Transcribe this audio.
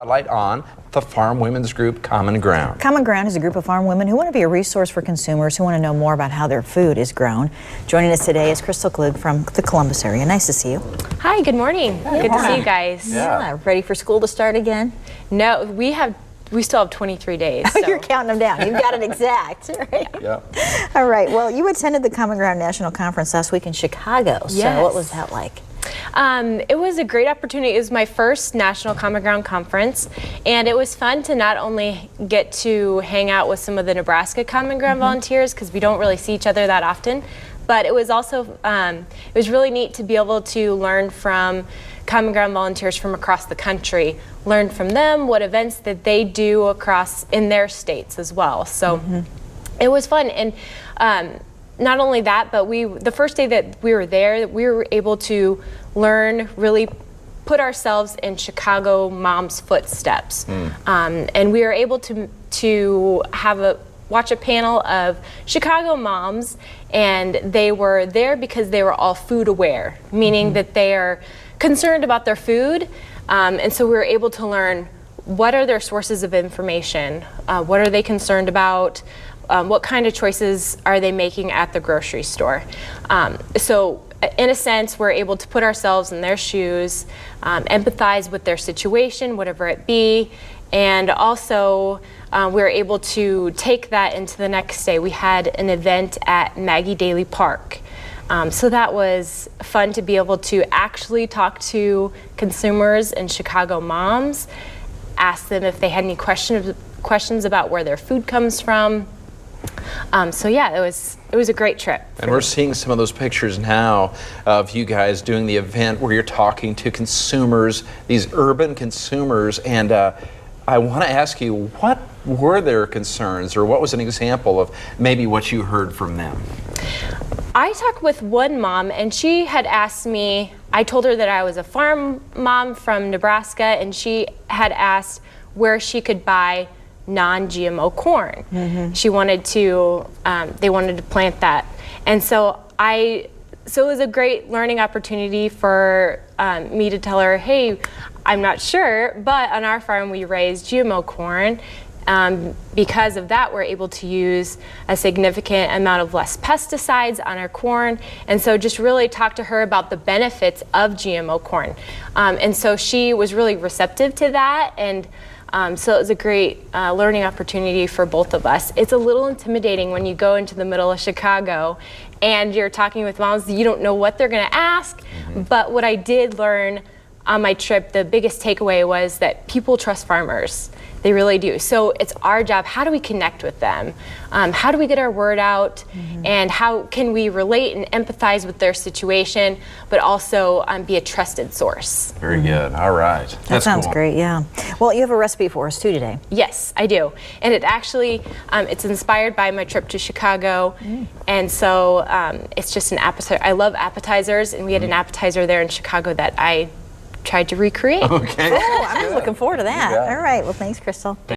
Spotlight on the farm women's group CommonGround. CommonGround is a group of farm women who want to be a resource for consumers who want to know more about how their food is grown. Joining us today is Crystal Klug from the Columbus area. Nice to see you. Hi, good morning. Good to see you guys. Yeah, ready for school to start again? No, we still have 23 days. Oh, so. You're counting them down. You've got it exact, right? Yeah. All right. Well, you attended the CommonGround National Conference last week in Chicago. Yes. So what was that like? It was a great opportunity. It was my first National CommonGround Conference, and it was fun to not only get to hang out with some of the Nebraska CommonGround volunteers, because we don't really see each other that often, but it was also it was really neat to be able to learn from CommonGround volunteers from across the country, learn from them what events that they do across in their states as well. So it was fun. And not only that, but the first day that we were there, we were able to learn, really put ourselves in Chicago moms' footsteps. And we were able to watch a panel of Chicago moms, and they were there because they were all food aware, meaning that they are concerned about their food. And so we were able to learn what are their sources of information, what are they concerned about, what kind of choices are they making at the grocery store. So in a sense, we're able to put ourselves in their shoes, empathize with their situation, whatever it be, and also we're able to take that into the next day. We had an event at Maggie Daly Park. So that was fun to be able to actually talk to consumers and Chicago moms, ask them if they had any questions about where their food comes from. So yeah, it was a great trip. And we're seeing some of those pictures now of you guys doing the event where you're talking to consumers, these urban consumers, and I want to ask you, what were their concerns, or what was an example of maybe what you heard from them? I talked with one mom, and she had asked me, I told her that I was a farm mom from Nebraska, and she had asked where she could buy non-GMO corn. She wanted to, they wanted to plant that. And so it was a great learning opportunity for me to tell her, hey, I'm not sure, but on our farm we raise GMO corn. Because of that, we're able to use a significant amount of less pesticides on our corn, and so just really talk to her about the benefits of GMO corn. And so she was really receptive to that, and so it was a great learning opportunity for both of us. It's a little intimidating when you go into the middle of Chicago and you're talking with moms, you don't know what they're going to ask, but what I did learn on my trip, the biggest takeaway was that people trust farmers. They really do. So it's our job. How do we connect with them? How do we get our word out? And how can we relate and empathize with their situation, but also be a trusted source? Very good. All right. That sounds great, yeah. Well, you have a recipe for us too today. Yes, I do. And it actually, it's inspired by my trip to Chicago. And so it's just an appetizer. I love appetizers, and we had an appetizer there in Chicago that I tried to recreate. Okay. Oh, I'm looking forward to that. All right. Well, thanks, Crystal.